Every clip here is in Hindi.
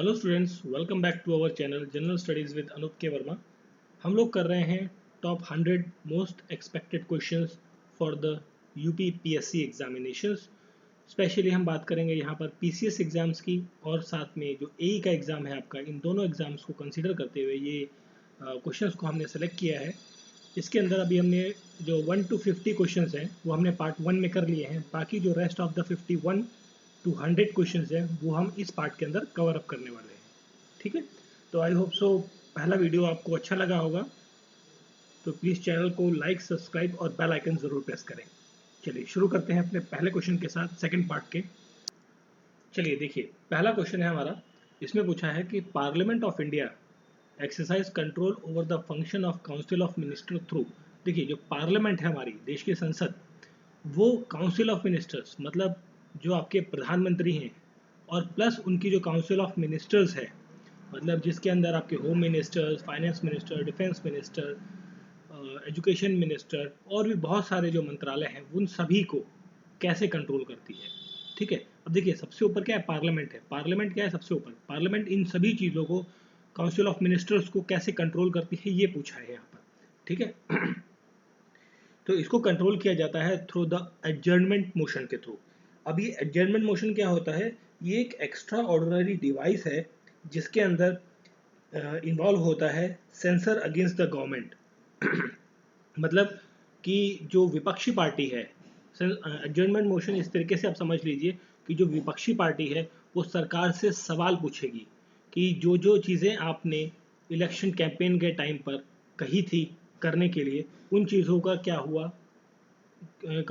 Hello students, welcome back to our channel general studies with Anoop K Verma. हम लोग कर रहे हैं top 100 most expected questions for the UP PSC examinations. Specially हम बात करेंगे यहाँ पर पीसीएस एग्ज़ाम्स की और साथ में जो एई का एग्ज़ाम है आपका, इन दोनों एग्ज़ाम्स को कंसिडर करते हुए ये क्वेश्चंस को हमने सेलेक्ट किया है। इसके अंदर अभी हमने जो 1 to 50 क्वेश्चंस हैं वो हमने पार्ट 1 में कर लिए हैं। बाकी जो rest of the 51 to 100 questions हैं वो हम इस पार्ट के अंदर कवर अप करने वाले हैं। ठीक है, तो आई होप सो पहला वीडियो आपको अच्छा लगा होगा, तो प्लीज़ चैनल को लाइक, सब्सक्राइब और बेल आइकन ज़रूर प्रेस करें। चलिए शुरू करते हैं अपने पहले क्वेश्चन के साथ, सेकंड पार्ट के। चलिए देखिए, पहला क्वेश्चन है हमारा। इसमें पूछा है कि parliament of India exercise control over the function of council of minister through. देखिए, जो पार्लियामेंट है हमारी देश की संसद, वो काउंसिल ऑफ मिनिस्टर्स मतलब जो आपके प्रधानमंत्री हैं और प्लस उनकी जो काउंसिल ऑफ मिनिस्टर्स है, मतलब जिसके अंदर आपके home minister, finance minister, defence minister, education minister और भी बहुत सारे जो मंत्रालय हैं उन सभी को कैसे कंट्रोल करती है। ठीक है, अब देखिए सबसे ऊपर क्या है, पार्लियामेंट है। पार्लियामेंट क्या है, सबसे ऊपर पार्लियामेंट इन सभी चीज़ों को, काउंसिल ऑफ मिनिस्टर्स को कैसे कंट्रोल करती है, ये पूछा है यहाँ पर। ठीक है तो इसको कंट्रोल किया जाता है थ्रू द एडजर्नमेंट मोशन के थ्रू। अब ये एडजर्नमेंट मोशन क्या होता है, ये एक एक्स्ट्रा ऑर्डिनरी डिवाइस है जिसके अंदर इन्वॉल्व होता है सेंसर अगेंस्ट द गवर्नमेंट। मतलब कि जो विपक्षी पार्टी है, एडजर्नमेंट मोशन इस तरीके से आप समझ लीजिए कि जो विपक्षी पार्टी है वो सरकार से सवाल पूछेगी कि जो जो चीज़ें आपने इलेक्शन कैंपेन के टाइम पर कही थी करने के लिए, उन चीज़ों का क्या हुआ,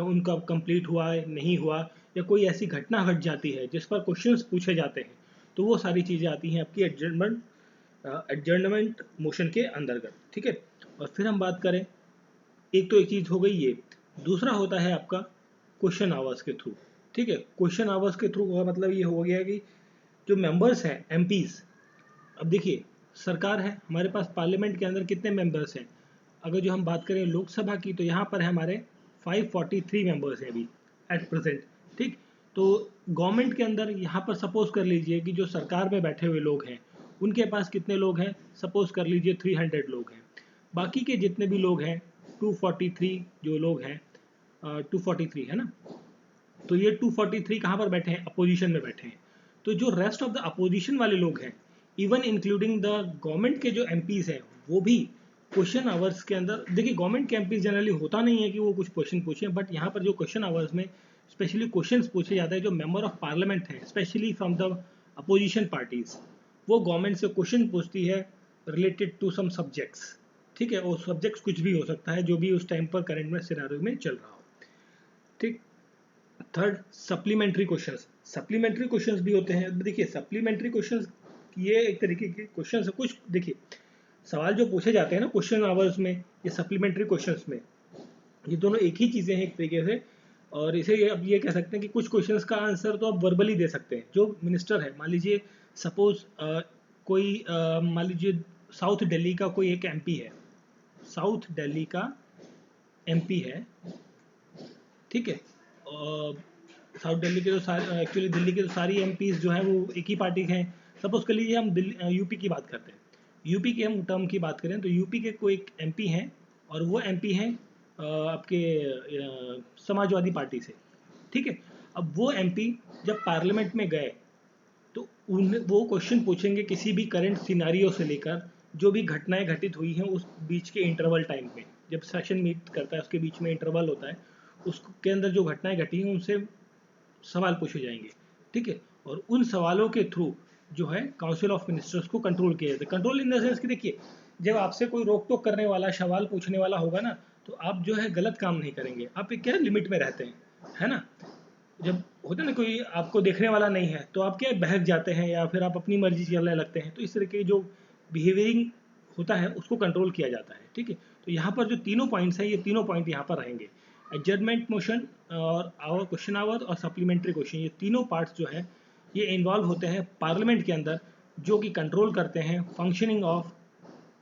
उनका कंप्लीट हुआ है नहीं हुआ, या कोई ऐसी घटना घट जाती है जिस पर क्वेश्चंस पूछे जाते हैं, तो वो सारी चीज़ें आती हैं आपकी एडजर्नमेंट मोशन के अंतर्गत। ठीक है, और फिर हम बात करें, एक तो एक चीज़ हो गई ये, दूसरा होता है आपका क्वेश्चन आवर्स के थ्रू। ठीक है, क्वेश्चन आवर्स के थ्रू का मतलब ये हो गया कि जो मेंबर्स हैं एमपीज, अब देखिए सरकार है हमारे पास, पार्लियामेंट के अंदर कितने मेंबर्स हैं, अगर जो हम बात करें लोकसभा की तो यहाँ पर है हमारे 543 मेंबर्स हैं अभी एट प्रेजेंट। ठीक, तो गवर्नमेंट के अंदर यहाँ पर सपोज कर लीजिए कि जो सरकार में बैठे हुए लोग हैं उनके पास कितने लोग हैं, सपोज कर लीजिए 300 लोग हैं। बाकी के जितने भी लोग हैं 243 जो लोग हैं, 243 है ना, तो ये 243 कहाँ पर बैठे हैं, अपोजिशन में बैठे हैं। तो जो रेस्ट ऑफ द अपोजिशन वाले लोग हैं, इवन इंक्लूडिंग द गवर्नमेंट के जो एमपीज हैं, वो भी क्वेश्चन आवर्स के अंदर, देखिए गवर्नमेंट के एमपीज जनरली होता नहीं है कि वो कुछ क्वेश्चन पूछें, बट यहाँ पर जो क्वेश्चन आवर्स में स्पेशली क्वेश्चंस पूछे जाते हैं, जो मेंबर ऑफ पार्लियामेंट है specially from the opposition parties, वो गवर्नमेंट से क्वेश्चन पूछती है रिलेटेड टू सम सब्जेक्ट्स। ठीक है, वो सब्जेक्ट्स कुछ भी हो सकता है जो भी उस टाइम पर करंट में सिनारियो में चल रहा हो। ठीक, third supplementary questions. Supplementary questions भी होते हैं। देखिए सप्लीमेंट्री क्वेश्चंस ये एक तरीके के क्वेश्चंस है, कुछ देखिए सवाल जो पूछे जाते हैं ना क्वेश्चन आवर्स में, ये सप्लीमेंट्री क्वेश्चंस में, ये दोनों एक ही चीज़ें हैं एक तरीके से। और इसे अब ये कह सकते हैं कि कुछ क्वेश्चंस का आंसर तो आप वर्बली दे सकते हैं। जो मिनिस्टर है, मान लीजिए सपोज कोई मान लीजिए साउथ दिल्ली का कोई एक एमपी है, साउथ दिल्ली का एमपी है। ठीक है, साउथ दिल्ली के जो सारे, एक्चुअली दिल्ली के जो सारी एमपीज जो हैं वो एक ही पार्टी के हैं। सपोज कर लीजिए हम दिल्ली यूपी की बात करते हैं, यूपी के हम टर्म की बात करें तो यूपी के कोई एक एमपी हैं और वो एमपी हैं आपके समाजवादी पार्टी से। ठीक है, अब वो एमपी जब पार्लियामेंट में गए तो उन वो क्वेश्चन पूछेंगे किसी भी करंट सिनारियो से लेकर जो भी घटनाएं घटित हुई हैं उस बीच के इंटरवल टाइम में, जब सेशन मीट करता है उसके बीच में इंटरवल होता है, उसके अंदर जो घटनाएं घटी हैं उनसे सवाल पूछे जाएंगे। ठीक है, और उन सवालों के थ्रू जो है काउंसिल ऑफ मिनिस्टर्स को कंट्रोल किया जाता है। कंट्रोल इन द सेंस कि देखिए जब आपसे कोई रोक टोक करने वाला, सवाल पूछने वाला होगा ना, तो आप जो है गलत काम नहीं करेंगे, आप एक क्या लिमिट में रहते हैं, है ना। जब होता है ना कोई आपको देखने वाला नहीं है तो आप क्या बहक जाते हैं या फिर आप अपनी मर्जी चलने लगते हैं, तो इस तरह के जो बिहेवियरिंग होता है उसको कंट्रोल किया जाता है। ठीक है, तो यहाँ पर जो तीनों पॉइंट्स हैं, ये तीनों पॉइंट यहाँ पर रहेंगे, एडजर्नमेंट मोशन और आवर क्वेश्चन आवर और सप्लीमेंट्री क्वेश्चन, ये तीनों पार्ट्स जो है ये इन्वॉल्व होते हैं पार्लियामेंट के अंदर, जो कि कंट्रोल करते हैं functioning of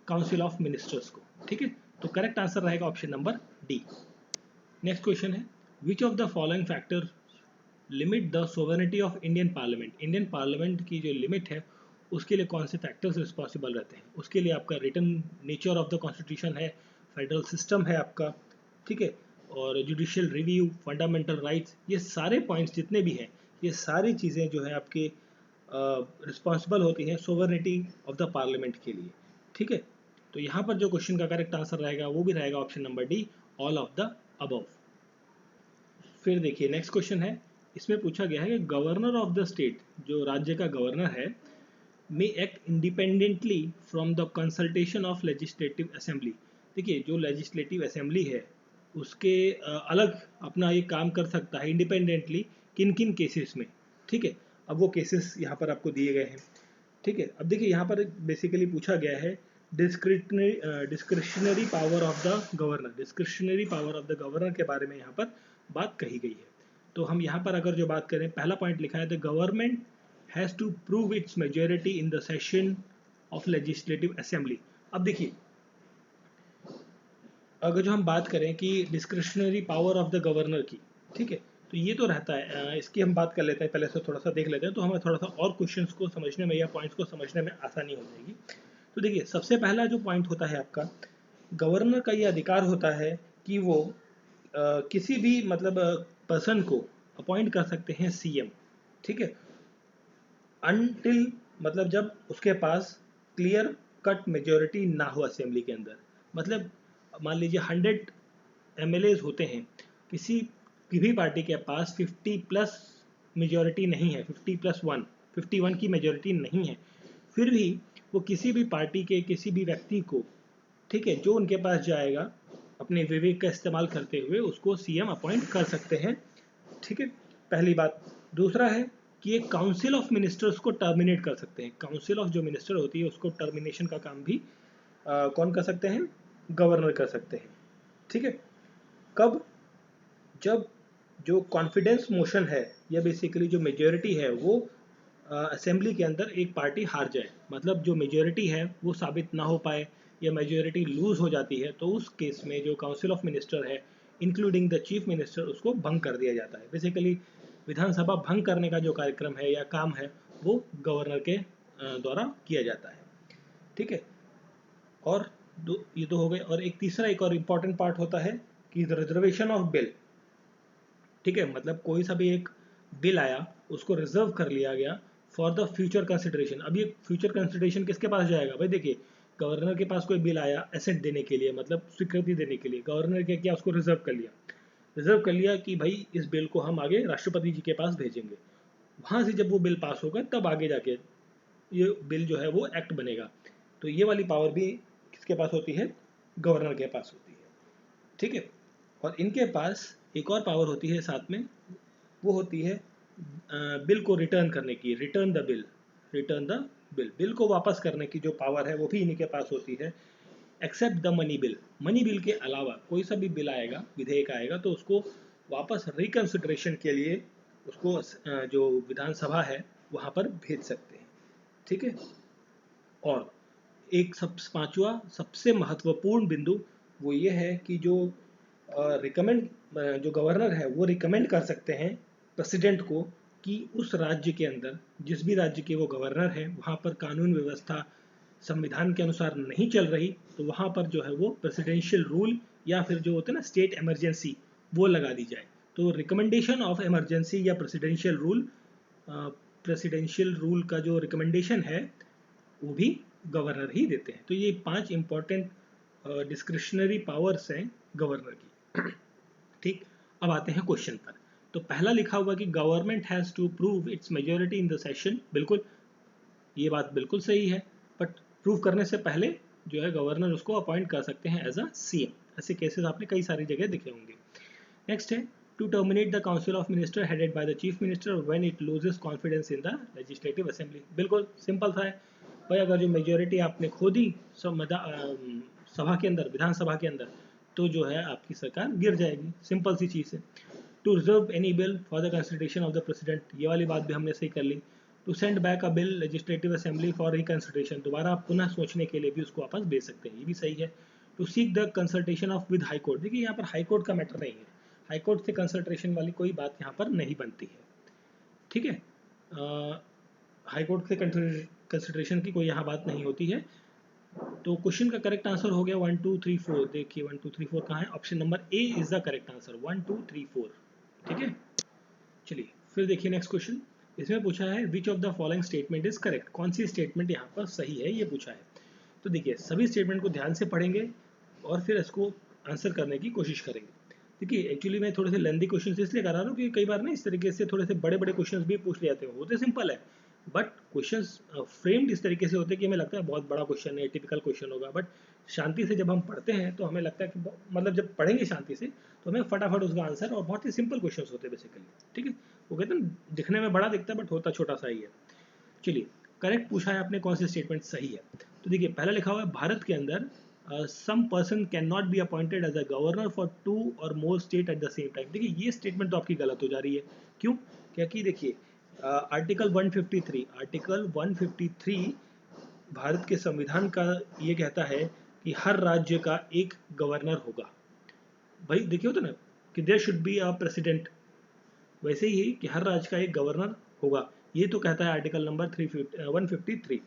council of ministers को। ठीक है, तो करेक्ट आंसर रहेगा option number D. Next question है, which of the following factor limit the sovereignty of Indian parliament. Indian parliament की जो लिमिट है उसके लिए कौन से फैक्टर्स रिस्पॉन्सिबल रहते हैं, उसके लिए आपका written nature of the constitution है, फेडरल सिस्टम है आपका, ठीक है, और जुडिशियल रिव्यू, फंडामेंटल राइट्स, ये सारे पॉइंट्स जितने भी हैं, ये सारी चीज़ें जो है आपके रिस्पॉन्सिबल होती हैं सोवरेनिटी ऑफ द पार्लियामेंट के लिए, ठीक है। तो यहाँ पर जो क्वेश्चन का करेक्ट आंसर रहेगा वो भी रहेगा option number D, all of the above. फिर देखिए नेक्स्ट क्वेश्चन है, इसमें पूछा गया है कि गवर्नर ऑफ द स्टेट, जो राज्य का गवर्नर है, मे act independently from the consultation of legislative assembly. देखिए जो लेजिस्लेटिव असेंबली है उसके अलग अपना ये काम कर सकता है इंडिपेंडेंटली, किन किन केसेस में, ठीक है। अब वो केसेस यहाँ पर आपको दिए गए हैं, ठीक है। अब देखिए यहाँ पर बेसिकली पूछा गया है discretionary power of the governor, discretionary power of the governor के बारे में यहाँ पर बात कही गई है। तो हम यहाँ पर अगर जो बात करें, पहला पॉइंट लिखा है the government has to prove its majority in the session of legislative assembly. अब देखिए अगर जो हम बात करें कि discretionary power of the governor की, ठीक है, तो ये तो रहता है, इसकी हम बात कर लेते हैं, पहले से थोड़ा सा देख लेते हैं, तो हमें थोड़ा सा और क्वेश्चंस को समझने में या पॉइंट्स को समझने में आसानी हो जाएगी। तो देखिए सबसे पहला जो पॉइंट होता है आपका, गवर्नर का ये अधिकार होता है कि वो किसी भी मतलब पर्सन को अपॉइंट कर सकते हैं सीएम, ठीक है, अनटिल मतलब जब उसके पास क्लियर कट मेजोरिटी ना हो असेंबली के अंदर। मतलब मान लीजिए 100 एमएलएज होते हैं, किसी भी पार्टी के पास 50 प्लस मेजोरिटी नहीं है, 51 की मेजोरिटी नहीं है, फिर भी वो किसी भी पार्टी के किसी भी व्यक्ति को, ठीक है, जो उनके पास जाएगा अपने विवेक का इस्तेमाल करते हुए उसको सीएम अपॉइंट कर सकते हैं, ठीक है, पहली बात। दूसरा है कि एक काउंसिल ऑफ मिनिस्टर्स को टर्मिनेट कर सकते हैं, काउंसिल ऑफ जो मिनिस्टर होती है उसको टर्मिनेशन का काम भी कौन कर सकते हैं, गवर्नर कर सकते हैं, ठीक है। कब, जब जो कॉन्फिडेंस मोशन है या बेसिकली जो मेजॉरिटी है वो असेंबली के अंदर एक पार्टी हार जाए, मतलब जो मेजॉरिटी है वो साबित ना हो पाए या मेजॉरिटी लूज हो जाती है, तो उस केस में जो काउंसिल ऑफ मिनिस्टर है इंक्लूडिंग द चीफ मिनिस्टर उसको भंग कर दिया जाता है। बेसिकली विधानसभा भंग करने का जो कार्यक्रम है या काम है वो गवर्नर के द्वारा किया जाता है, ठीक है। और ये तो हो गए, और एक तीसरा एक और इम्पॉर्टेंट पार्ट होता है कि रिजर्वेशन ऑफ बिल, ठीक है, मतलब कोई सा भी एक बिल आया उसको रिजर्व कर लिया गया फॉर द फ्यूचर कंसिडरेशन। अब ये फ्यूचर कंसिडरेशन किसके पास जाएगा भाई, देखिए गवर्नर के पास कोई बिल आया एसेट देने के लिए, मतलब स्वीकृति देने के लिए, गवर्नर क्या किया, उसको रिजर्व कर लिया, रिजर्व कर लिया कि भाई इस बिल को हम आगे राष्ट्रपति जी के पास भेजेंगे, वहाँ से जब वो बिल पास होगा तब आगे जाके ये बिल जो है वो एक्ट बनेगा। तो ये वाली पावर भी किसके पास होती है, गवर्नर के पास होती है, ठीक है। और इनके पास एक और पावर होती है साथ में, वो होती है बिल को रिटर्न करने की, return the bill, return the bill, bill को वापस करने की जो पावर है वो भी इन्हीं के पास होती है, except the money bill. Money bill के अलावा कोई सा भी बिल आएगा, विधेयक आएगा, तो उसको वापस रिकंसिडरेशन के लिए उसको जो विधानसभा है वहाँ पर भेज सकते हैं, ठीक है। और एक पांचवा सबसे महत्वपूर्ण बिंदु वो ये है कि जो रिकमेंड जो गवर्नर है वो रिकमेंड कर सकते हैं प्रेसिडेंट को कि उस राज्य के अंदर, जिस भी राज्य के वो गवर्नर है, वहाँ पर कानून व्यवस्था संविधान के अनुसार नहीं चल रही, तो वहाँ पर जो है वो प्रेसिडेंशियल रूल या फिर जो होते हैं ना स्टेट इमरजेंसी वो लगा दी जाए। तो रिकमेंडेशन ऑफ इमरजेंसी या प्रेसिडेंशियल रूल का जो रिकमेंडेशन है वो भी गवर्नर ही देते हैं। तो ये 5 इंपॉर्टेंट डिस्क्रिशनरी पावर्स हैं गवर्नर की, ठीक। अब आते हैं क्वेश्चन पर। तो पहला लिखा हुआ कि government has to prove its majority in the session, बिल्कुल ये बात बिल्कुल सही है, बट प्रूव करने से पहले जो है गवर्नर उसको अपॉइंट कर सकते हैं एज अ सीएम। ऐसे केसेस आपने कई सारी जगह देखे होंगे। नेक्स्ट है to terminate the council of minister headed by the chief minister when it loses confidence in the legislative assembly, बिल्कुल सिंपल था भाई, अगर जो मेजोरिटी आपने खो दी सभा के अंदर, विधानसभा के अंदर, तो जो है आपकी सरकार गिर जाएगी, सिंपल सी चीज़ है। To reserve any bill for the consideration of the president, ये वाली बात भी हमने सही कर ली। To send back a bill legislative assembly for reconsideration, दोबारा आप पुनः सोचने के लिए भी उसको वापस भेज सकते हैं, ये भी सही है। To seek the consultation of with high court, देखिए यहाँ पर हाई कोर्ट का मैटर नहीं है, हाई कोर्ट से कंसल्टेशन वाली कोई बात यहाँ पर नहीं बनती है, ठीक है। हाई कोर्ट से कंसिडरेशन की कोई यहाँ बात नहीं होती है। तो क्वेश्चन का करेक्ट आंसर हो गया 1 2 3 4। देखिए 1 2 3 4 कहाँ है? Option number A is the correct answer, 1 2 3 4। ठीक है, चलिए फिर देखिए नेक्स्ट क्वेश्चन। इसमें पूछा है which of the following statement is correct, कौन सी स्टेटमेंट यहाँ पर सही है ये पूछा है। तो देखिए सभी स्टेटमेंट को ध्यान से पढ़ेंगे और फिर इसको आंसर करने की कोशिश करेंगे। देखिए एक्चुअली मैं थोड़े से लेंदी क्वेश्चन इसलिए करा रहा हूँ कि कई बार ना इस तरीके से थोड़े से बड़े बड़े क्वेश्चन भी पूछ ले जाते हैं, होते सिंपल है बट क्वेश्चन फ्रेम्ड इस तरीके से होते हैं कि हमें लगता है बहुत बड़ा क्वेश्चन है, टिपिकल क्वेश्चन होगा, बट शांति से जब हम पढ़ते हैं तो हमें लगता है कि मतलब जब पढ़ेंगे शांति से तो हमें फटाफट उसका आंसर, और बहुत ही सिंपल क्वेश्चन होते हैं बेसिकली। ठीक है, वो कहते हैं दिखने में बड़ा दिखता है बट होता छोटा सा ही है। चलिए करेक्ट पूछा है आपने, कौन सी स्टेटमेंट सही है। तो देखिए पहला लिखा हुआ है भारत के अंदर some person can not be appointed as a governor for 2 or more state at the same time. देखिए ये स्टेटमेंट तो आपकी गलत हो जा रही है। क्यों? क्योंकि देखिए आर्टिकल 153 भारत के संविधान का ये कहता है कि हर राज्य का एक गवर्नर होगा। भाई देखिए होता ना कि there should be a president, वैसे ही कि हर राज्य का एक गवर्नर होगा, ये तो कहता है आर्टिकल नंबर 153।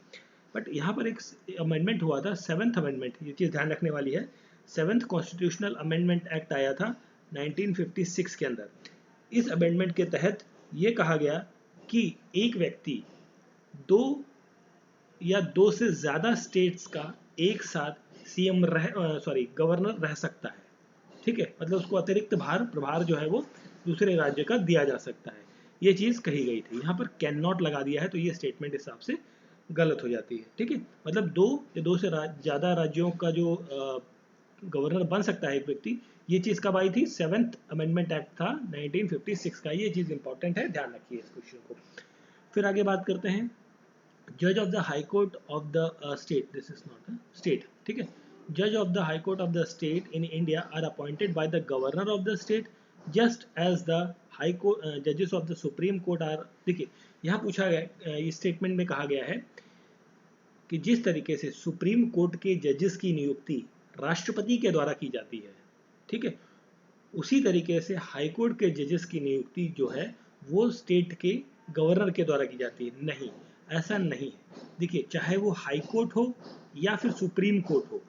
बट यहाँ पर एक अमेंडमेंट हुआ था, 7th अमेंडमेंट, ये चीज़ ध्यान रखने वाली है। 7th कॉन्स्टिट्यूशनल अमेंडमेंट एक्ट आया था 1956 के अंदर। इस अमेंडमेंट के तहत ये कहा गया कि एक व्यक्ति दो या दो से ज़्यादा स्टेट्स का एक साथ सीएम गवर्नर रह सकता है। ठीक है, मतलब उसको अतिरिक्त प्रभार जो है वो दूसरे राज्य का दिया जा सकता है, ये चीज़ कही गई थी। यहाँ पर कैन नॉट लगा दिया है तो ये स्टेटमेंट हिसाब से गलत हो जाती है। ठीक है, मतलब दो या दो से ज़्यादा राज्यों का जो गवर्नर बन सकता है एक व्यक्ति, ये चीज़ कब आई थी? 7th अमेंडमेंट एक्ट था 1956 का। ये चीज़ इंपॉर्टेंट है, ध्यान रखिए इस क्वेश्चन को। फिर आगे बात करते हैं, जज of the high court of the state, this is not a state. ठीक है, जज of the high court of the state in India are appointed by the governor of the state just as the high court जजेस of the supreme court are. देखिए यहाँ पूछा गया, इस स्टेटमेंट में कहा गया है कि जिस तरीके से सुप्रीम कोर्ट के जजेस की नियुक्ति राष्ट्रपति के द्वारा की जाती है, ठीक है, उसी तरीके से हाई कोर्ट के जजेस की नियुक्ति जो है वो स्टेट के गवर्नर के द्वारा की जाती है। नहीं, ऐसा नहीं है। देखिए चाहे वो हाई कोर्ट हो या फिर सुप्रीम कोर्ट हो,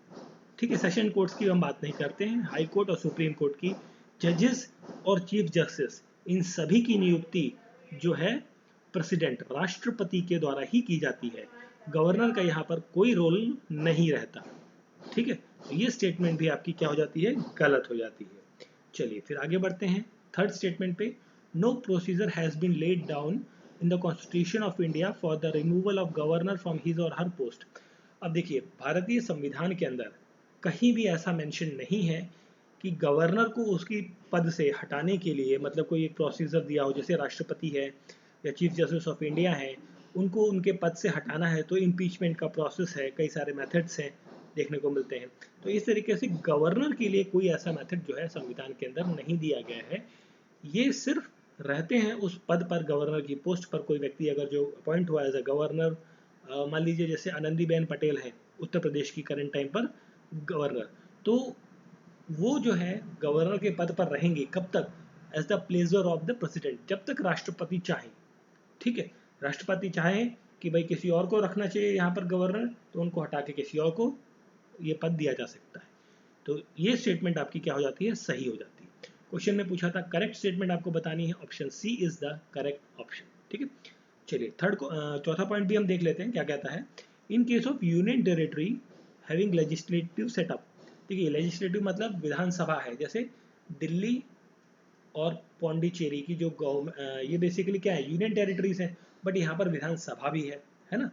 ठीक है, सेशन कोर्ट्स की हम बात नहीं करते हैं, हाई कोर्ट और सुप्रीम कोर्ट की जजेस और चीफ जस्टिस, इन सभी की नियुक्ति जो है प्रेसिडेंट राष्ट्रपति के द्वारा ही की जाती है। गवर्नर का यहाँ पर कोई रोल नहीं रहता। ठीक है, तो ये स्टेटमेंट भी आपकी क्या हो जाती है? गलत हो जाती है। चलिए फिर आगे बढ़ते हैं थर्ड स्टेटमेंट पे। No procedure has been laid down in the constitution of India for the removal of governor from his or her post. अब देखिए भारतीय संविधान के अंदर कहीं भी ऐसा मेंशन नहीं है कि गवर्नर को उसकी पद से हटाने के लिए मतलब कोई एक प्रोसीजर दिया हो, जैसे राष्ट्रपति है या चीफ जस्टिस ऑफ इंडिया है, उनको उनके पद से हटाना है तो इम्पीचमेंट का प्रोसेस है, कई सारे मेथड्स हैं देखने को मिलते हैं। तो इस तरीके से गवर्नर के लिए कोई ऐसा मेथड जो है संविधान के अंदर नहीं दिया गया है। ये सिर्फ रहते हैं उस पद पर, गवर्नर की पोस्ट पर कोई व्यक्ति अगर जो अपॉइंट हुआ एज अ गवर्नर, मान लीजिए जैसे आनंदीबेन पटेल है उत्तर प्रदेश की करंट टाइम पर गवर्नर, तो वो जो है गवर्नर के पद पर रहेंगे कब तक? As the pleasure of the president, जब तक राष्ट्रपति चाहे। ठीक है, राष्ट्रपति चाहे कि भाई किसी और को रखना चाहिए यहाँ पर गवर्नर, तो उनको हटा के किसी और को ये पद दिया जा सकता है। तो ये स्टेटमेंट आपकी क्या हो जाती है? सही हो जाती है। क्वेश्चन में पूछा था करेक्ट स्टेटमेंट आपको बतानी है, option C is the correct option. ठीक है, चलिए चौथा पॉइंट भी हम देख लेते हैं क्या कहता है। In case of union territory having legislative setup, देखिए लेजिस्लेटिव मतलब विधानसभा है, जैसे दिल्ली और पौंडीचेरी की जो ये बेसिकली क्या है? यूनियन टेरिटरीज है, बट यहाँ पर विधानसभा भी है ना।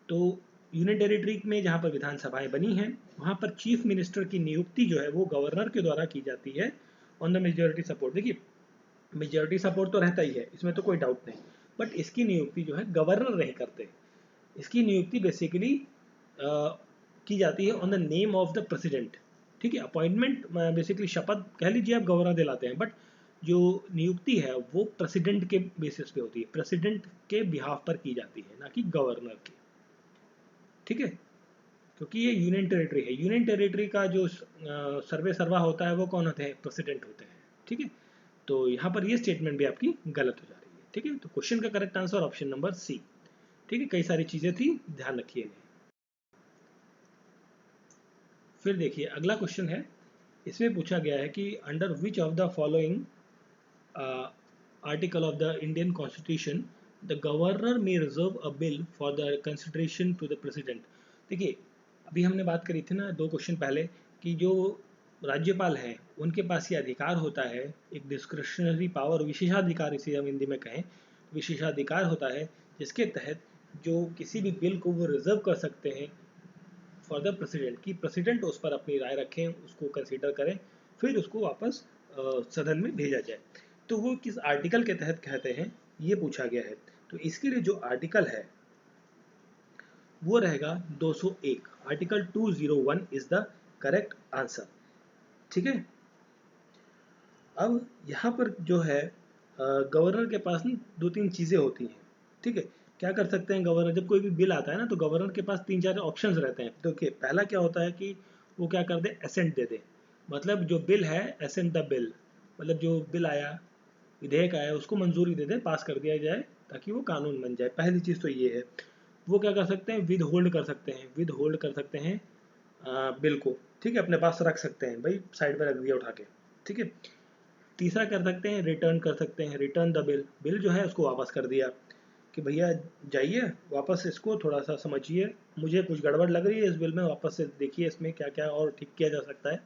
तो यूनियन टेरिटरी में जहाँ पर विधानसभाएं बनी हैं वहाँ पर चीफ मिनिस्टर की नियुक्ति जो है वो गवर्नर के द्वारा की जाती है ऑन द मेजोरिटी सपोर्ट। देखिए मेजोरिटी सपोर्ट तो रहता ही है, इसमें तो कोई डाउट नहीं, बट इसकी नियुक्ति जो है गवर्नर नहीं करते। इसकी नियुक्ति बेसिकली की जाती है on the name of the president. ठीक है, अपॉइंटमेंट बेसिकली शपथ कह लीजिए आप, गवर्नर दिलाते हैं, बट जो नियुक्ति है वो प्रेसिडेंट के बेसिस पे होती है, प्रेसिडेंट के बिहाफ पर की जाती है, ना कि गवर्नर के। ठीक है, क्योंकि ये यूनियन टेरिटरी है, यूनियन टेरिटरी का जो सर्वे सर्वा होता है वो कौन होते हैं? प्रेसिडेंट होते हैं। ठीक है, तो यहाँ पर ये स्टेटमेंट भी आपकी गलत हो जा रही है। ठीक है, तो क्वेश्चन का correct answer option number C. ठीक है, कई सारी चीज़ें थी, ध्यान रखिए। फिर देखिए अगला क्वेश्चन है, इसमें पूछा गया है कि under which of the following article of the Indian constitution the governor may reserve a bill for the consideration to the president. देखिए अभी हमने बात करी थी ना 2 क्वेश्चन पहले कि जो राज्यपाल हैं उनके पास ये अधिकार होता है, एक डिस्क्रिशनरी पावर, विशेषाधिकार इसे हम हिंदी में कहें, विशेषाधिकार होता है जिसके तहत जो किसी भी बिल को वो रिजर्व कर सकते हैं फॉर द प्रेसिडेंट, कि प्रेसिडेंट उस पर अपनी राय रखें, उसको कंसीडर करें, फिर उसको वापस सदन में भेजा जाए। तो वो किस आर्टिकल के तहत कहते हैं ये पूछा गया है। तो इसके लिए जो आर्टिकल है वो रहेगा 201, article 201 is the correct answer. ठीक है, अब यहाँ पर जो है गवर्नर के पास ना 2-3 चीज़ें होती हैं। ठीक है, क्या कर सकते हैं गवर्नर, जब कोई भी बिल आता है ना तो गवर्नर के पास 3-4 ऑप्शंस रहते हैं। देखिए पहला क्या होता है कि वो क्या कर दे, एसेंट दे दे, मतलब जो बिल है एसेंट द बिल, मतलब जो बिल आया, विधेयक आया, उसको मंजूरी दे दे, पास कर दिया जाए ताकि वो कानून बन जाए। पहली चीज़ तो ये है। वो क्या कर सकते हैं, विद होल्ड कर सकते हैं, विद होल्ड कर सकते हैं बिल को। ठीक है, अपने पास रख सकते हैं, भाई साइड में रख दिया उठा के। ठीक है, तीसरा कर सकते हैं रिटर्न कर सकते हैं, रिटर्न द बिल, बिल जो है उसको वापस कर दिया कि भैया जाइए वापस इसको थोड़ा सा समझिए, मुझे कुछ गड़बड़ लग रही है इस बिल में, वापस से देखिए इसमें क्या क्या और ठीक किया जा सकता है।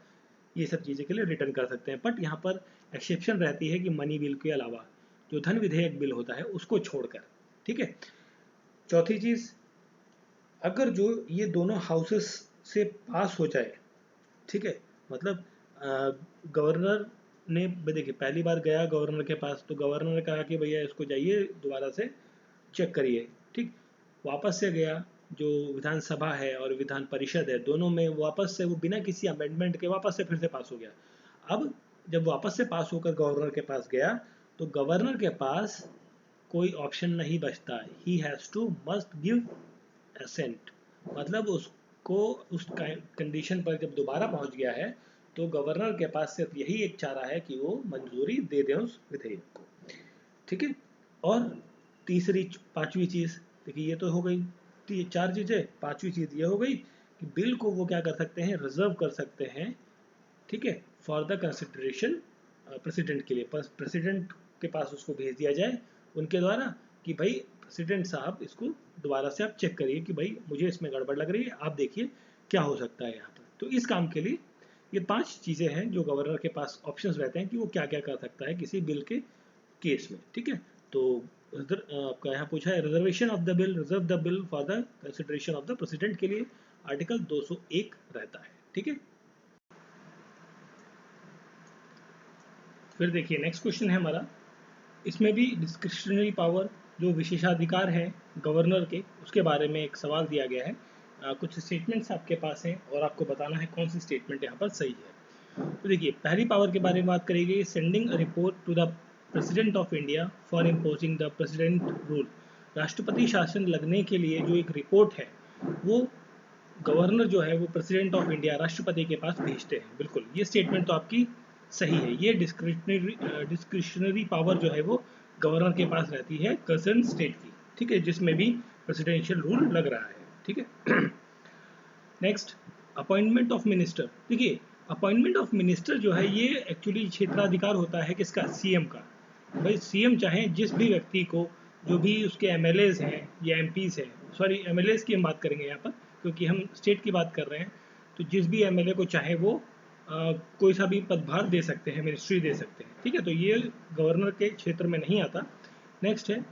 ये सब चीज़ें के लिए रिटर्न कर सकते हैं। बट यहाँ पर एक्सेप्शन रहती है कि मनी बिल के अलावा जो धन विधेयक बिल होता है उसको छोड़कर। ठीक है, चौथी चीज़, अगर जो ये दोनों हाउसेस से पास हो जाए, ठीक है, मतलब गवर्नर ने, देखिए पहली बार गया गवर्नर के पास तो गवर्नर ने कहा कि भैया इसको जाइए दोबारा से चेक करिए। ठीक, वापस से गया, जो विधानसभा है और विधान परिषद है दोनों में वापस से वो बिना किसी अमेंडमेंट के वापस से फिर से पास हो गया। अब जब वापस से पास होकर गवर्नर के पास गया तो गवर्नर के पास कोई ऑप्शन नहीं बचता, ही has to must give assent, मतलब उसको उस कंडीशन पर जब दोबारा पहुंच गया है तो गवर्नर के पास सिर्फ यही एक चारा है कि वो मंजूरी दे दें उस विधेयक को। ठीक है, और तीसरी पांचवी चीज़, देखिए ये तो हो गई 4 चीज़ें, पांचवी चीज़ ये हो गई कि बिल को वो क्या कर सकते हैं, रिजर्व कर सकते हैं। ठीक है, फॉर द कंसिडरेशन प्रेसिडेंट के लिए, प्रेसिडेंट के पास उसको भेज दिया जाए उनके द्वारा कि भाई प्रेसिडेंट साहब इसको दोबारा से आप चेक करिए कि भाई मुझे इसमें गड़बड़ लग रही है, आप देखिए क्या हो सकता है यहाँ पर। तो इस काम के लिए ये 5 चीज़ें हैं जो गवर्नर के पास ऑप्शंस रहते हैं कि वो क्या क्या कर सकता है किसी बिल के केस में। ठीक है, तो आपका यहाँ पूछा है reservation of the bill, reserve the bill for the consideration of the president के लिए आर्टिकल 201 रहता है। ठीक है, फिर देखिए नेक्स्ट क्वेश्चन है हमारा, इसमें भी डिस्क्रिशनरी पावर, जो विशेषाधिकार है गवर्नर के, उसके बारे में एक सवाल दिया गया है। कुछ स्टेटमेंट्स आपके पास हैं और आपको बताना है कौन सी स्टेटमेंट यहाँ पर सही है। तो देखिए पहली पावर के बारे में बात करेंगे, sending a report to the president of India for imposing the president rule, राष्ट्रपति शासन लगने के लिए जो एक रिपोर्ट है वो गवर्नर जो है वो प्रेसिडेंट ऑफ इंडिया राष्ट्रपति के पास भेजते हैं। बिल्कुल ये स्टेटमेंट तो आपकी सही है, ये डिस्क्रिशनरी पावर जो है वो गवर्नर के पास रहती है कंसर्न स्टेट की। ठीक है, जिसमें भी प्रेसिडेंशियल रूल लग रहा है। ठीक है, नेक्स्ट, अपॉइंटमेंट ऑफ मिनिस्टर। देखिए अपॉइंटमेंट ऑफ मिनिस्टर जो है ये एक्चुअली क्षेत्राधिकार होता है किसका, सीएम का। भाई सीएम चाहे जिस भी व्यक्ति को, जो भी उसके एमएलएज हैं या एमपीज हैं, सॉरी एमएलएज की हम बात करेंगे यहाँ पर क्योंकि हम स्टेट की बात कर रहे हैं, तो जिस भी एमएलए को चाहे वो कोई सा भी पदभार दे सकते हैं, मिनिस्ट्री दे सकते हैं। ठीक है, तो ये गवर्नर के क्षेत्र में नहीं आता। नेक्स्ट है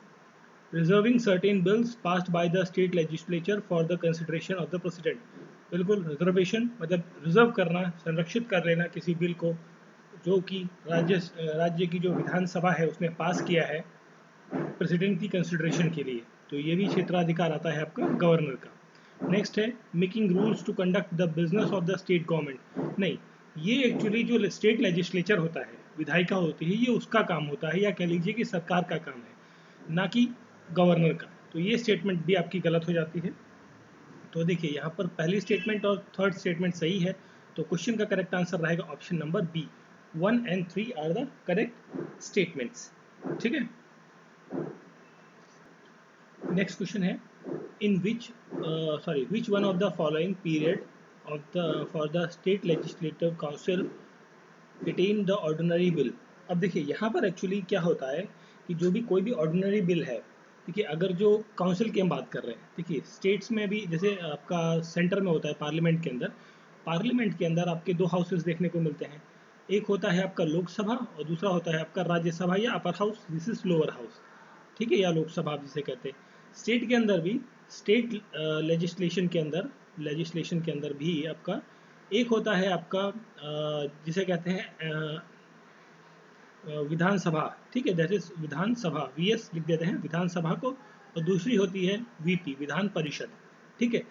reserving certain bills passed by the state legislature for the consideration of the president. बिल्कुल रिजर्वेशन मतलब रिजर्व करना, संरक्षित कर लेना किसी बिल को जो कि राज्य की जो विधानसभा है उसने पास किया है प्रेसिडेंट की कंसिडरेशन के लिए, तो ये भी क्षेत्राधिकार आता है आपका गवर्नर का। नेक्स्ट है making rules to conduct the business of the state government. नहीं, ये एक्चुअली जो स्टेट लेजिस्लेचर होता है, विधायिका होती है, ये उसका काम होता है, या कह लीजिए कि सरकार का काम है, ना कि गवर्नर का। तो ये स्टेटमेंट भी आपकी गलत हो जाती है। तो देखिए यहाँ पर पहली स्टेटमेंट और थर्ड स्टेटमेंट सही है, तो क्वेश्चन का करेक्ट आंसर रहेगा option number B, 1 and 3 are the correct statements. ठीक है, नेक्स्ट क्वेश्चन है, in which one of the following period of the for the state legislative council retain the ordinary bill. अब देखिए यहाँ पर एक्चुअली क्या होता है कि जो भी कोई भी ऑर्डिनरी बिल है, देखिए अगर जो काउंसिल की हम बात कर रहे हैं, देखिए स्टेट्स में भी जैसे आपका सेंटर में होता है पार्लियामेंट के अंदर आपके दो हाउसेस देखने को मिलते हैं। एक होता है आपका लोकसभा और दूसरा होता है आपका राज्यसभा या upper house, this is lower house, ठीक है, या लोकसभा आप जिसे कहते हैं। स्टेट के अंदर भी स्टेट लेजिस्लेशन के अंदर भी आपका एक होता है आपका जिसे कहते हैं विधानसभा, ठीक है, दैट इज विधानसभा, वीएस लिख देते हैं विधानसभा को, और दूसरी होती है वीपी, विधान परिषद, ठीक है।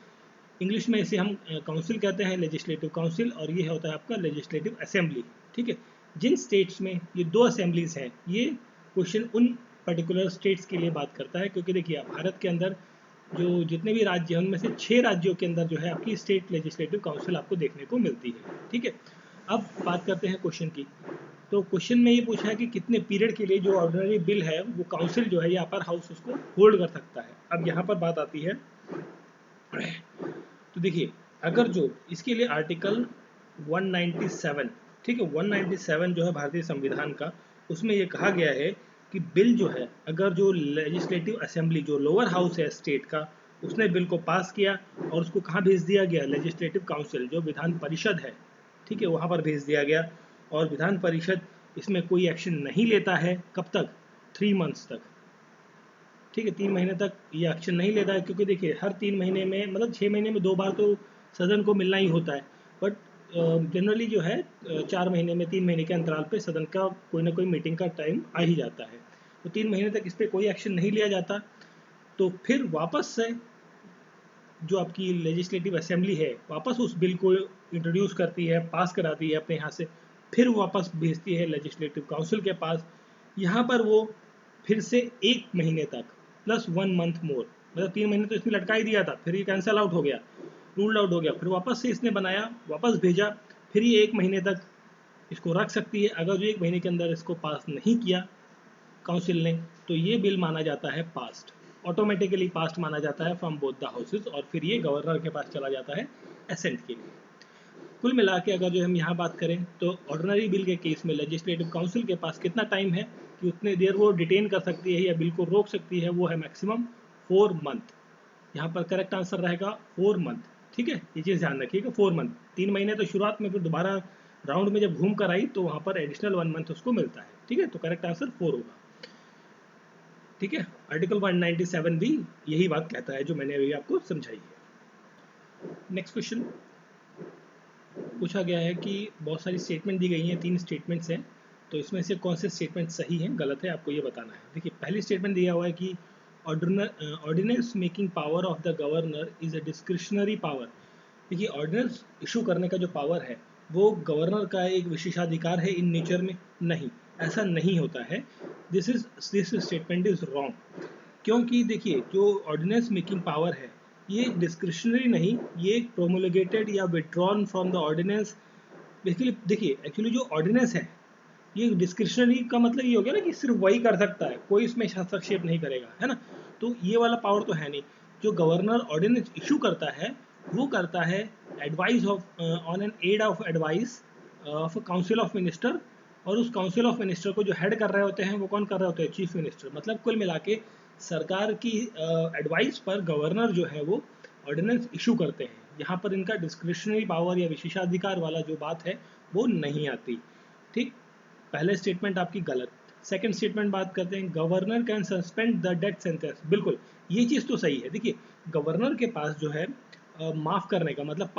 इंग्लिश में इसे हम काउंसिल कहते हैं, लेजिस्लेटिव काउंसिल, और ये होता है आपका लेजिस्लेटिव असेंबली, ठीक है। जिन स्टेट्स में ये दो असेंबलीज हैं, ये क्वेश्चन उन पर्टिकुलर स्टेट्स के लिए बात करता है, क्योंकि देखिए भारत के अंदर जो जितने भी राज्य हैं उनमें से 6 राज्यों के अंदर जो है आपकी स्टेट लेजिस्लेटिव काउंसिल आपको देखने को मिलती है, ठीक है। अब बात करते हैं क्वेश्चन की। तो क्वेश्चन में ये पूछा है कि कितने पीरियड के लिए जो ऑर्डिनरी बिल है वो काउंसिल जो है या अपर हाउस उसको होल्ड कर सकता है। अब यहाँ पर बात आती है, तो देखिए अगर जो इसके लिए आर्टिकल 197, ठीक है, 197 जो है भारतीय संविधान का, उसमें ये कहा गया है कि बिल जो है अगर जो लेजिस्लेटिव असेंबली जो लोअर हाउस है स्टेट का, उसने बिल को पास किया और उसको कहाँ भेज दिया गया, लेजिस्लेटिव काउंसिल जो विधान परिषद है, ठीक है, वहाँ पर भेज दिया गया, और विधान परिषद इसमें कोई एक्शन नहीं लेता है, कब तक, 3 मंथ्स तक, ठीक है, 3 महीने तक ये एक्शन नहीं लेता है, क्योंकि देखिए हर 3 महीने में मतलब 6 महीने में 2 बार तो सदन को मिलना ही होता है, बट जनरली जो है 4 महीने में 3 महीने के अंतराल पे सदन का कोई ना कोई मीटिंग का टाइम आ ही जाता है। तो 3 महीने तक इस पर कोई एक्शन नहीं लिया जाता, तो फिर वापस से जो आपकी लेजिस्लेटिव असेंबली है वापस उस बिल को इंट्रोड्यूस करती है, पास कराती है अपने यहाँ से, फिर वापस भेजती है लेजिस्लेटिव काउंसिल के पास। यहाँ पर वो फिर से 1 महीने तक प्लस 1 मंथ मोर, मतलब 3 महीने तो इसने लटका ही दिया था, फिर ये कैंसिल आउट हो गया, रूल्ड आउट हो गया, फिर वापस से इसने बनाया, वापस भेजा, फिर ये 1 महीने तक इसको रख सकती है। अगर जो 1 महीने के अंदर इसको पास नहीं किया काउंसिल ने, तो ये बिल माना जाता है पास्ट, ऑटोमेटिकली पास्ट माना जाता है फ्रॉम बोथ द हाउसेज, और फिर ये गवर्नर के पास चला जाता है एसेंट के लिए। कुल मिला के अगर जो हम यहाँ बात करें तो ऑर्डिनरी बिल के केस में लेजिस्लेटिव काउंसिल के पास कितना टाइम है कि उतने देर वो डिटेन कर सकती है या बिल को रोक सकती है, वो है मैक्सिमम 4 मंथ। यहाँ पर करेक्ट आंसर रहेगा 4 मंथ, ठीक है, ये चीज़ ध्यान रखिएगा 4 मंथ। 3 महीने तो शुरुआत में, फिर दोबारा राउंड में जब घूम कर आई तो वहाँ पर एडिशनल 1 मंथ उसको मिलता है, ठीक है, तो करेक्ट आंसर 4 होगा, ठीक है। आर्टिकल 197 भी यही बात कहता है जो मैंने अभी आपको समझाई है। नेक्स्ट क्वेश्चन पूछा गया है कि बहुत सारी स्टेटमेंट दी गई हैं, 3 स्टेटमेंट्स हैं, तो इसमें से कौन से स्टेटमेंट सही हैं गलत है आपको ये बताना है। देखिए पहली स्टेटमेंट दिया हुआ है कि ordinance making power of the governor is a discretionary power. देखिए ऑर्डिनेंस इशू करने का जो पावर है वो गवर्नर का एक विशेषाधिकार है इन नेचर में, नहीं, ऐसा नहीं होता है। दिस स्टेटमेंट इज रॉन्ग, क्योंकि देखिए जो ऑर्डिनेंस मेकिंग पावर है ये डिस्क्रिशनरी नहीं, ये प्रोमोलगेटेड या withdrawn from the ordinance. Basically देखिए एक्चुअली जो ऑर्डिनेंस है ये डिस्क्रिशनरी का मतलब ये हो गया ना कि सिर्फ वही कर सकता है, कोई इसमें हस्तक्षेप नहीं करेगा, है ना, तो ये वाला पावर तो है नहीं। जो गवर्नर ऑर्डिनेंस इशू करता है वो करता है advice of on an aid of advice of council of minister, और उस काउंसिल ऑफ मिनिस्टर को जो हेड कर रहे होते हैं वो कौन कर रहे होते हैं, चीफ मिनिस्टर। मतलब कुल मिला के सरकार की एडवाइस पर गवर्नर जो है वो ऑर्डिनेंस इशू करते हैं। यहाँ पर इनका डिस्क्रिशनरी पावर या विशेषाधिकार वाला जो बात है वो नहीं आती, ठीक। पहले स्टेटमेंट आपकी गलत। सेकंड स्टेटमेंट बात करते हैं, governor can suspend the death sentence. बिल्कुल ये चीज़ तो सही है। देखिए गवर्नर के पास जो है माफ़ करने का मतलब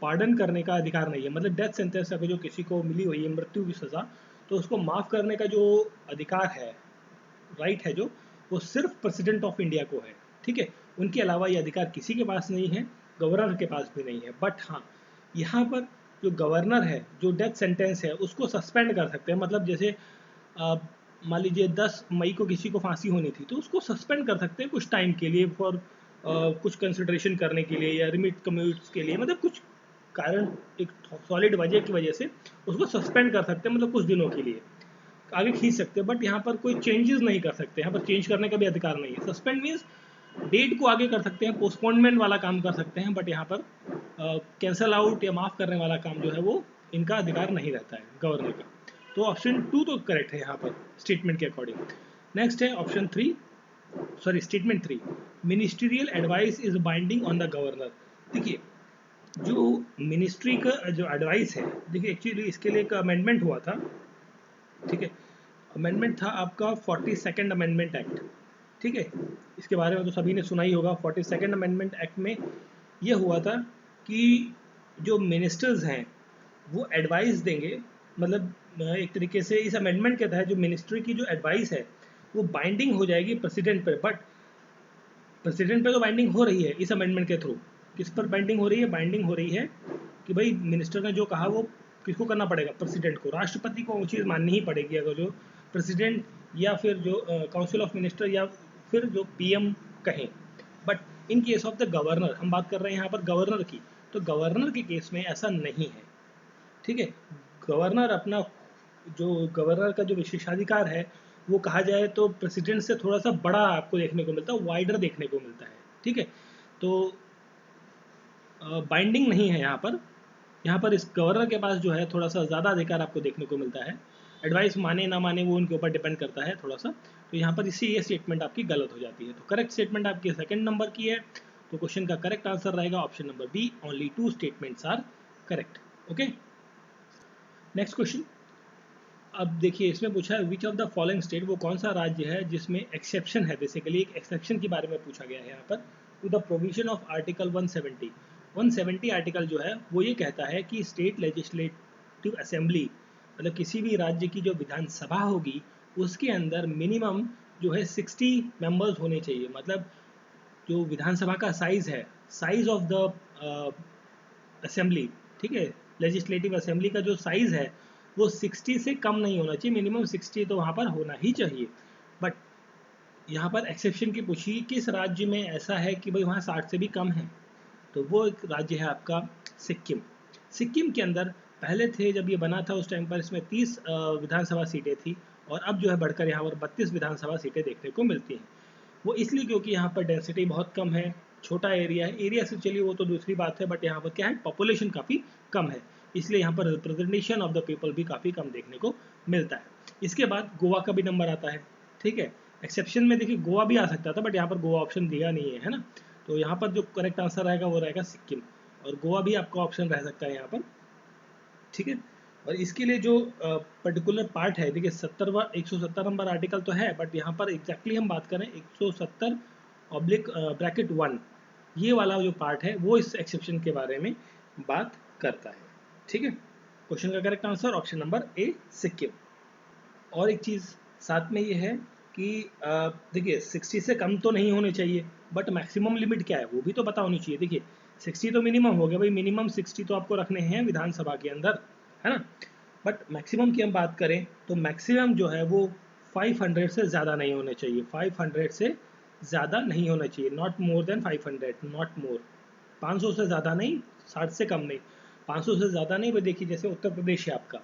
पार्डन करने का अधिकार नहीं है। मतलब डेथ सेंटेंस अगर जो किसी को मिली हुई है मृत्यु की सज़ा, तो उसको माफ़ करने का जो अधिकार है, राइट है, जो वो सिर्फ प्रेसिडेंट ऑफ इंडिया को है, ठीक है। उनके अलावा ये अधिकार किसी के पास नहीं है, गवर्नर के पास भी नहीं है। बट हाँ, यहाँ पर जो गवर्नर है जो डेथ सेंटेंस है उसको सस्पेंड कर सकते हैं। मतलब जैसे मान लीजिए 10 मई को किसी को फांसी होनी थी तो उसको सस्पेंड कर सकते हैं कुछ टाइम के लिए, फॉर कुछ कंसिडरेशन करने के लिए या रिमिट कम्यूट्स के लिए, मतलब कुछ कारण, एक सॉलिड वजह की वजह से उसको सस्पेंड कर सकते हैं, मतलब कुछ दिनों के लिए। आगे खींच सकते हैं, बट यहाँ पर कोई चेंजेस नहीं कर सकते, यहाँ पर चेंज करने का भी अधिकार नहीं है। सस्पेंड मीन्स डेट को आगे कर सकते हैं, पोस्टपोनमेंट वाला काम कर सकते हैं, बट यहाँ पर कैंसल आउट या माफ़ करने वाला काम जो है वो इनका अधिकार नहीं रहता है गवर्नर का। तो ऑप्शन 2 तो करेक्ट है यहाँ पर स्टेटमेंट के अकॉर्डिंग। नेक्स्ट है option 3, sorry statement 3, ministerial advice is binding on the governor. देखिए जो मिनिस्ट्री का जो एडवाइस है, देखिए एक्चुअली इसके लिए एक अमेंडमेंट हुआ था, ठीक है, अमेंडमेंट था आपका 42nd अमेंडमेंट एक्ट, ठीक है, इसके बारे में तो सभी ने सुना ही होगा। 42nd अमेंडमेंट एक्ट में ये हुआ था कि जो मिनिस्टर्स हैं वो एडवाइस देंगे, मतलब एक तरीके से इस अमेंडमेंट के तहत जो मिनिस्ट्री की जो एडवाइस है वो बाइंडिंग हो जाएगी प्रेसिडेंट पर, बट प्रेसिडेंट पे तो बाइंडिंग हो रही है इस अमेंडमेंट के थ्रू। किस पर बाइंडिंग हो रही है? बाइंडिंग हो रही है कि भाई मिनिस्टर ने जो कहा वो किसको करना पड़ेगा? प्रेसिडेंट को, राष्ट्रपति को वो चीज़ माननी ही पड़ेगी अगर जो प्रेसिडेंट या फिर जो काउंसिल ऑफ मिनिस्टर या फिर जो पीएम कहें। But in case of the governor, हम बात कर रहे हैं यहाँ पर गवर्नर की, तो गवर्नर के केस में ऐसा नहीं है, ठीक है। गवर्नर अपना जो गवर्नर का जो विशेषाधिकार है वो कहा जाए तो प्रेसिडेंट से थोड़ा सा बड़ा आपको देखने को मिलता है, वाइडर देखने को मिलता है, ठीक है। तो बाइंडिंग नहीं है यहाँ पर इस गवर्नर के पास जो है थोड़ा सा ज़्यादा अधिकार आपको देखने को मिलता है। एडवाइस माने ना माने वो उनके ऊपर डिपेंड करता है थोड़ा सा। तो यहाँ पर इससे ये स्टेटमेंट आपकी गलत हो जाती है। तो करेक्ट स्टेटमेंट आपकी सेकंड नंबर की है, तो क्वेश्चन का करेक्ट आंसर रहेगा option number B, only 2 statements are correct. Okay, next question. अब देखिए इसमें पूछा है which of the following state, वो कौन सा राज्य है जिसमें एक्सेप्शन है, बेसिकली एक एक्सेप्शन के बारे में पूछा गया है यहाँ पर, to the provision of article 170 article जो है वो ये कहता है कि स्टेट लेजिस्लेटिव असेंबली, मतलब किसी भी राज्य की जो विधानसभा होगी उसके अंदर मिनिमम जो है 60 मेंबर्स होने चाहिए। मतलब जो विधानसभा का साइज है, साइज ऑफ द असेंबली, ठीक है, लेजिस्लेटिव असेंबली का जो साइज है वो 60 से कम नहीं होना चाहिए, मिनिमम 60 तो वहाँ पर होना ही चाहिए। बट यहाँ पर एक्सेप्शन की पूछी किस राज्य में ऐसा है कि भाई वहाँ 60 से भी कम है, तो वो एक राज्य है आपका सिक्किम। सिक्किम के अंदर पहले थे जब ये बना था उस टाइम पर इसमें 30 विधानसभा सीटें थी, और अब जो है बढ़कर यहाँ पर 32 विधानसभा सीटें देखने को मिलती हैं। वो इसलिए क्योंकि यहाँ पर डेंसिटी बहुत कम है, छोटा एरिया है, एरिया से चलिए वो तो दूसरी बात है, बट यहाँ पर क्या है, पॉपुलेशन काफ़ी कम है, इसलिए यहाँ पर रिप्रेजेंटेशन ऑफ द पीपल भी काफ़ी कम देखने को मिलता है। इसके बाद गोवा का भी नंबर आता है, ठीक है। एक्सेप्शन में देखिए गोवा भी आ सकता था, बट यहाँ पर गोवा ऑप्शन दिया नहीं है, है ना। तो यहाँ पर जो करेक्ट आंसर रहेगा वो रहेगा सिक्किम, और गोवा भी आपका ऑप्शन रह सकता है यहाँ पर, ठीक है। और इसके लिए जो पर्टिकुलर पार्ट है, देखिए 170 नंबर आर्टिकल तो है, बट यहाँ पर एग्जैक्टली हम बात करें 170/(1), ये वाला जो पार्ट है वो इस एक्सेप्शन के बारे में बात करता है, ठीक है। क्वेश्चन का करेक्ट आंसर ऑप्शन नंबर ए, सिक्किम। और एक चीज़ साथ में ये है कि देखिए 60 से कम तो नहीं होने चाहिए, बट मैक्सिमम लिमिट क्या है वो भी तो पता होनी चाहिए। देखिए 60 तो मिनिमम हो गया भाई, मिनिमम 60 तो आपको रखने हैं विधानसभा के अंदर, है ना। बट मैक्सिमम की हम बात करें तो मैक्सिमम जो है वो 500 से ज़्यादा नहीं होने चाहिए, 500 से ज़्यादा नहीं होना चाहिए, not more than 500, not more, 500 से ज़्यादा नहीं, 60 से कम नहीं, 500 से ज़्यादा नहीं। भाई देखिए जैसे उत्तर प्रदेश है आपका,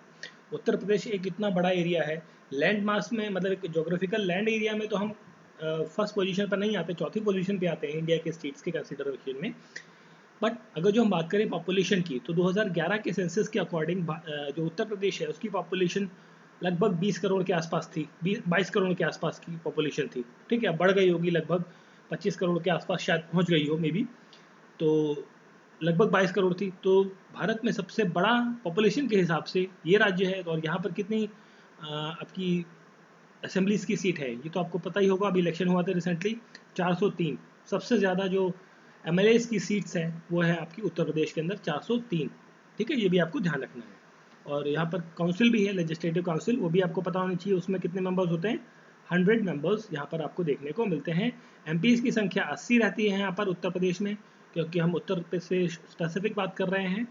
उत्तर प्रदेश एक इतना बड़ा एरिया है, लैंड मास में मतलब एक जोग्राफिकल लैंड एरिया में तो हम फर्स्ट पोजीशन पर नहीं आते, चौथी पोजीशन पे आते हैं इंडिया के स्टेट्स के कंसिडरेशन में। बट अगर जो हम बात करें पॉपुलेशन की, तो 2011 के सेंसस के अकॉर्डिंग जो उत्तर प्रदेश है उसकी पॉपुलेशन लगभग 20 करोड़ के आसपास थी, 22 करोड़ के आसपास की पॉपुलेशन थी, ठीक है। बढ़ गई होगी, लगभग 25 करोड़ के आसपास शायद पहुंच गई हो मे बी, तो लगभग 22 करोड़ थी। तो भारत में सबसे बड़ा पॉपुलेशन के हिसाब से ये राज्य है। और यहाँ पर कितनी आपकी असेंबलीज की सीट है ये तो आपको पता ही होगा, अभी इलेक्शन हुआ था रिसेंटली, 403। सबसे ज़्यादा जो एमएलएज की सीट्स हैं वो है आपकी उत्तर प्रदेश के अंदर 403, ठीक है, ये भी आपको ध्यान रखना है। और यहाँ पर काउंसिल भी है, लेजिस्लेटिव काउंसिल, वो भी आपको पता होनी चाहिए, उसमें कितने मेंबर्स होते हैं, 100 मेंबर्स यहाँ पर आपको देखने को मिलते हैं। एमपीज़ की संख्या 80 रहती है यहाँ पर उत्तर प्रदेश में, क्योंकि हम उत्तर प्रदेश से स्पेसिफिक बात कर रहे हैं।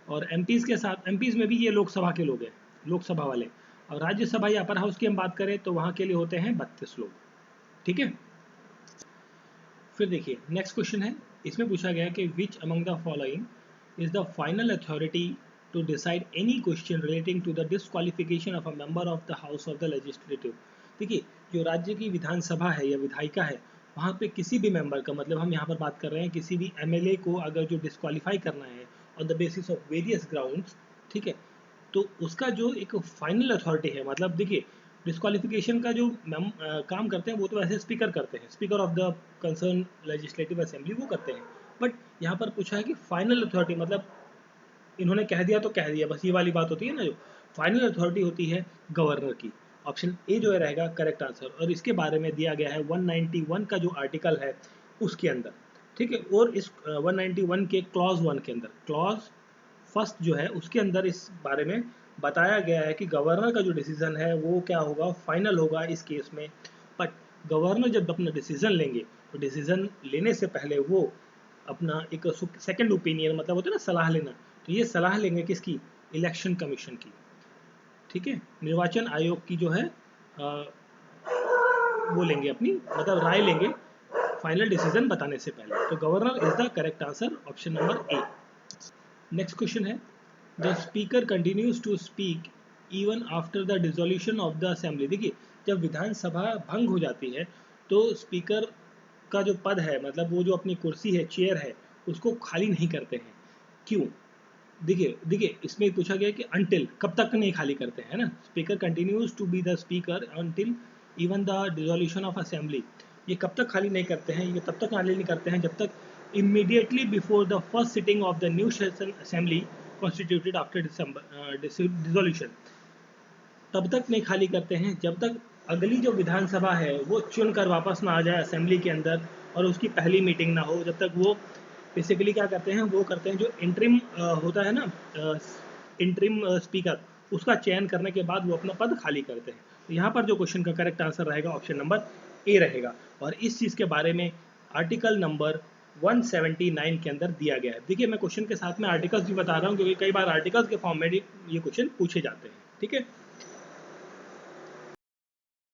और एमपीज़ के साथ, एमपीज़ में भी ये लोकसभा के लोग हैं, लोकसभा वाले। और राज्यसभा या अपर हाउस की हम बात करें तो वहाँ के लिए होते हैं 32 लोग, ठीक है। फिर देखिए नेक्स्ट क्वेश्चन है, इसमें पूछा गया कि which among the following is the final authority to decide any question relating to the disqualification of a member of the House of the Legislative। देखिए, जो राज्य की विधानसभा है या विधायिका है, वहाँ पे किसी भी मेंबर का, मतलब हम यहाँ पर बात कर रहे हैं किसी भी एमएलए को अगर जो डिस्क्वालीफाई करना है on the basis of various grounds, ठीक है, तो उसका जो एक फाइनल अथॉरिटी है, मतलब देखिए डिस्क्वालिफिकेशन का जो काम करते हैं वो तो वैसे स्पीकर करते हैं, speaker of the concern legislative assembly वो करते हैं, बट यहाँ पर पूछा है कि फाइनल अथॉरिटी, मतलब इन्होंने कह दिया तो कह दिया, बस ये वाली बात होती है ना, जो फाइनल अथॉरिटी होती है गवर्नर की। ऑप्शन ए जो है रहेगा करेक्ट आंसर, और इसके बारे में दिया गया है 191 का जो आर्टिकल है उसके अंदर, ठीक है। और इस 191 के क्लॉज 1 के अंदर, क्लॉज फर्स्ट जो है उसके अंदर इस बारे में बताया गया है कि गवर्नर का जो डिसीजन है वो क्या होगा, फाइनल होगा इस केस में। बट गवर्नर जब अपना डिसीजन लेंगे तो डिसीजन लेने से पहले वो अपना एक सेकंड ओपिनियन, मतलब होता है ना सलाह लेना, तो ये सलाह लेंगे किसकी, इलेक्शन कमीशन की, ठीक है, निर्वाचन आयोग की जो है वो लेंगे अपनी, मतलब राय लेंगे फाइनल डिसीजन बताने से पहले। तो governor is the correct answer, option number A. Next question है, the speaker continues to speak even after the dissolution of the assembly. देखिए, जब विधानसभा भंग हो जाती है तो स्पीकर का जो पद है, मतलब वो जो अपनी कुर्सी है, चेयर है, उसको खाली नहीं करते हैं। क्यों? देखिए इसमें पूछा गया कि अंटिल, कब तक नहीं खाली करते हैं ना, speaker continues to be the speaker until even the dissolution of assembly. ये कब तक खाली नहीं करते हैं, ये तब तक खाली नहीं करते हैं जब तक immediately before the first sitting of the new session assembly constituted after dissolution, तब तक नहीं खाली करते हैं जब तक अगली जो विधानसभा है वो चुनकर वापस ना आ जाए असेंबली के अंदर और उसकी पहली मीटिंग ना हो, जब तक वो बेसिकली क्या करते हैं, वो करते हैं जो इंटरिम होता है ना, इंटरिम स्पीकर, उसका चयन करने के बाद वो अपना पद खाली करते हैं। तो यहाँ पर जो क्वेश्चन का करेक्ट आंसर रहेगा ऑप्शन नंबर ए रहेगा, और इस चीज़ के बारे में आर्टिकल नंबर 179 के अंदर दिया गया है। देखिए मैं क्वेश्चन के साथ में आर्टिकल्स भी बता रहा हूँ क्योंकि कई बार आर्टिकल्स के फॉर्म में ये क्वेश्चन पूछे जाते हैं, ठीक है।